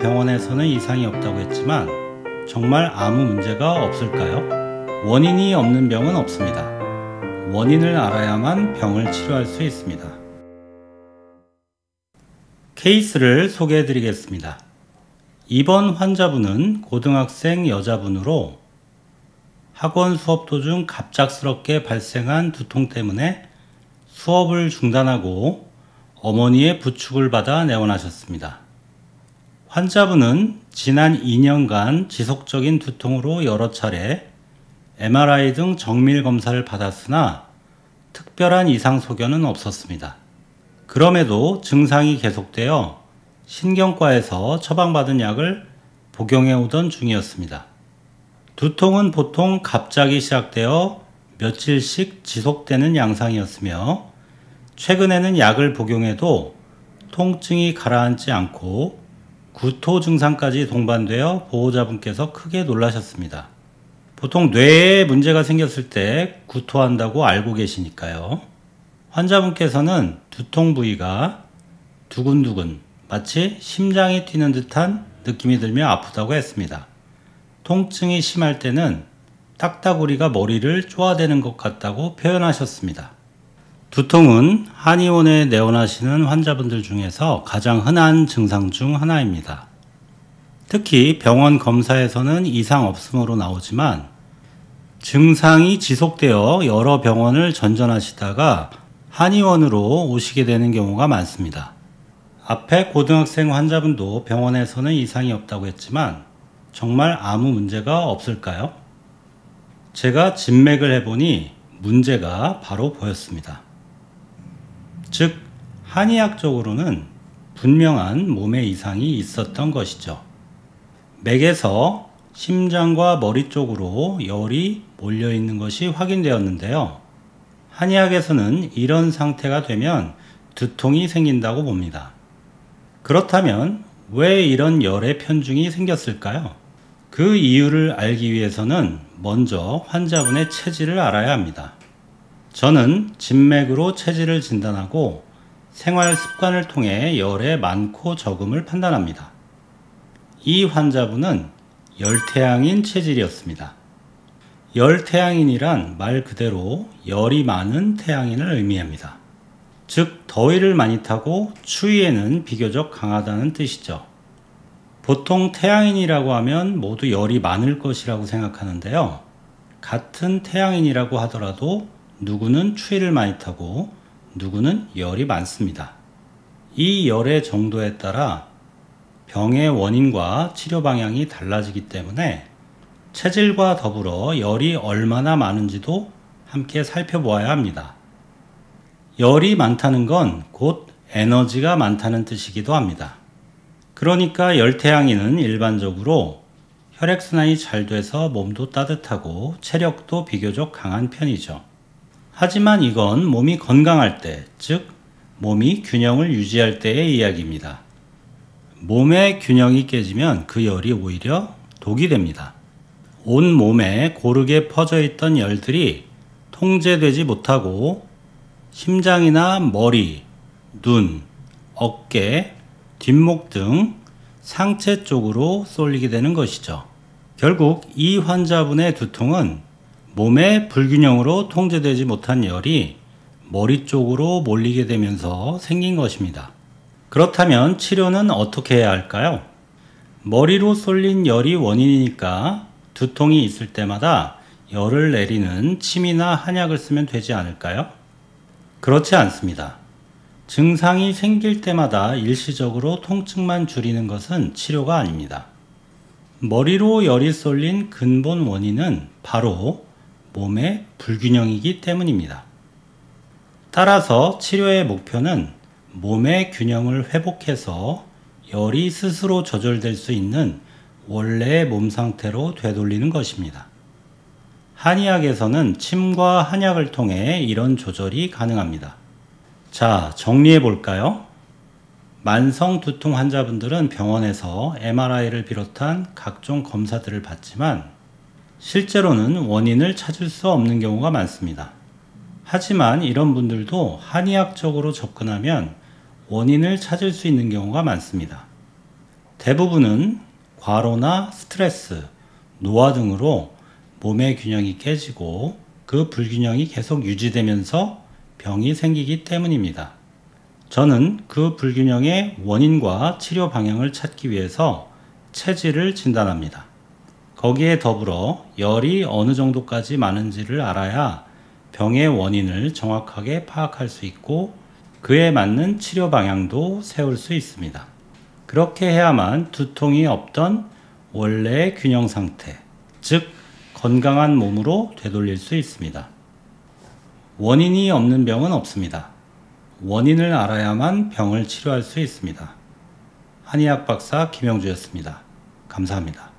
병원에서는 이상이 없다고 했지만 정말 아무 문제가 없을까요? 원인이 없는 병은 없습니다. 원인을 알아야만 병을 치료할 수 있습니다. 케이스를 소개해 드리겠습니다. 이번 환자분은 고등학생 여자분으로 학원 수업 도중 갑작스럽게 발생한 두통 때문에 수업을 중단하고 어머니의 부축을 받아 내원하셨습니다. 환자분은 지난 2년간 지속적인 두통으로 여러 차례 MRI 등 정밀 검사를 받았으나 특별한 이상 소견은 없었습니다. 그럼에도 증상이 계속되어 신경과에서 처방받은 약을 복용해 오던 중이었습니다. 두통은 보통 갑자기 시작되어 며칠씩 지속되는 양상이었으며 최근에는 약을 복용해도 통증이 가라앉지 않고 구토 증상까지 동반되어 보호자분께서 크게 놀라셨습니다. 보통 뇌에 문제가 생겼을 때 구토한다고 알고 계시니까요. 환자분께서는 두통 부위가 두근두근 마치 심장이 뛰는 듯한 느낌이 들며 아프다고 했습니다. 통증이 심할 때는 딱따구리가 머리를 쪼아대는 것 같다고 표현하셨습니다. 두통은 한의원에 내원하시는 환자분들 중에서 가장 흔한 증상 중 하나입니다. 특히 병원 검사에서는 이상 없음으로 나오지만 증상이 지속되어 여러 병원을 전전하시다가 한의원으로 오시게 되는 경우가 많습니다. 앞에 고등학생 환자분도 병원에서는 이상이 없다고 했지만 정말 아무 문제가 없을까요? 제가 진맥을 해보니 문제가 바로 보였습니다. 즉, 한의학적으로는 분명한 몸의 이상이 있었던 것이죠. 맥에서 심장과 머리 쪽으로 열이 몰려있는 것이 확인되었는데요. 한의학에서는 이런 상태가 되면 두통이 생긴다고 봅니다. 그렇다면 왜 이런 열의 편중이 생겼을까요? 그 이유를 알기 위해서는 먼저 환자분의 체질을 알아야 합니다. 저는 진맥으로 체질을 진단하고 생활 습관을 통해 열의 많고 적음을 판단합니다. 이 환자분은 열태양인 체질이었습니다. 열태양인이란 말 그대로 열이 많은 태양인을 의미합니다. 즉, 더위를 많이 타고 추위에는 비교적 강하다는 뜻이죠. 보통 태양인이라고 하면 모두 열이 많을 것이라고 생각하는데요. 같은 태양인이라고 하더라도 누구는 추위를 많이 타고 누구는 열이 많습니다. 이 열의 정도에 따라 병의 원인과 치료 방향이 달라지기 때문에 체질과 더불어 열이 얼마나 많은지도 함께 살펴보아야 합니다. 열이 많다는 건 곧 에너지가 많다는 뜻이기도 합니다. 그러니까 열태양인은 일반적으로 혈액순환이 잘 돼서 몸도 따뜻하고 체력도 비교적 강한 편이죠. 하지만 이건 몸이 건강할 때, 즉 몸이 균형을 유지할 때의 이야기입니다. 몸의 균형이 깨지면 그 열이 오히려 독이 됩니다. 온 몸에 고르게 퍼져 있던 열들이 통제되지 못하고 심장이나 머리, 눈, 어깨, 뒷목 등 상체 쪽으로 쏠리게 되는 것이죠. 결국 이 환자분의 두통은 몸의 불균형으로 통제되지 못한 열이 머리 쪽으로 몰리게 되면서 생긴 것입니다. 그렇다면 치료는 어떻게 해야 할까요? 머리로 쏠린 열이 원인이니까 두통이 있을 때마다 열을 내리는 침이나 한약을 쓰면 되지 않을까요? 그렇지 않습니다. 증상이 생길 때마다 일시적으로 통증만 줄이는 것은 치료가 아닙니다. 머리로 열이 쏠린 근본 원인은 바로 몸의 불균형이기 때문입니다. 따라서 치료의 목표는 몸의 균형을 회복해서 열이 스스로 조절될 수 있는 원래의 몸 상태로 되돌리는 것입니다. 한의학에서는 침과 한약을 통해 이런 조절이 가능합니다. 자, 정리해 볼까요? 만성 두통 환자분들은 병원에서 MRI를 비롯한 각종 검사들을 받지만 실제로는 원인을 찾을 수 없는 경우가 많습니다. 하지만 이런 분들도 한의학적으로 접근하면 원인을 찾을 수 있는 경우가 많습니다. 대부분은 과로나 스트레스, 노화 등으로 몸의 균형이 깨지고 그 불균형이 계속 유지되면서 병이 생기기 때문입니다. 저는 그 불균형의 원인과 치료 방향을 찾기 위해서 체질을 진단합니다. 거기에 더불어 열이 어느 정도까지 많은지를 알아야 병의 원인을 정확하게 파악할 수 있고 그에 맞는 치료 방향도 세울 수 있습니다. 그렇게 해야만 두통이 없던 원래의 균형 상태, 즉 건강한 몸으로 되돌릴 수 있습니다. 원인이 없는 병은 없습니다. 원인을 알아야만 병을 치료할 수 있습니다. 한의학 박사 김영주였습니다. 감사합니다.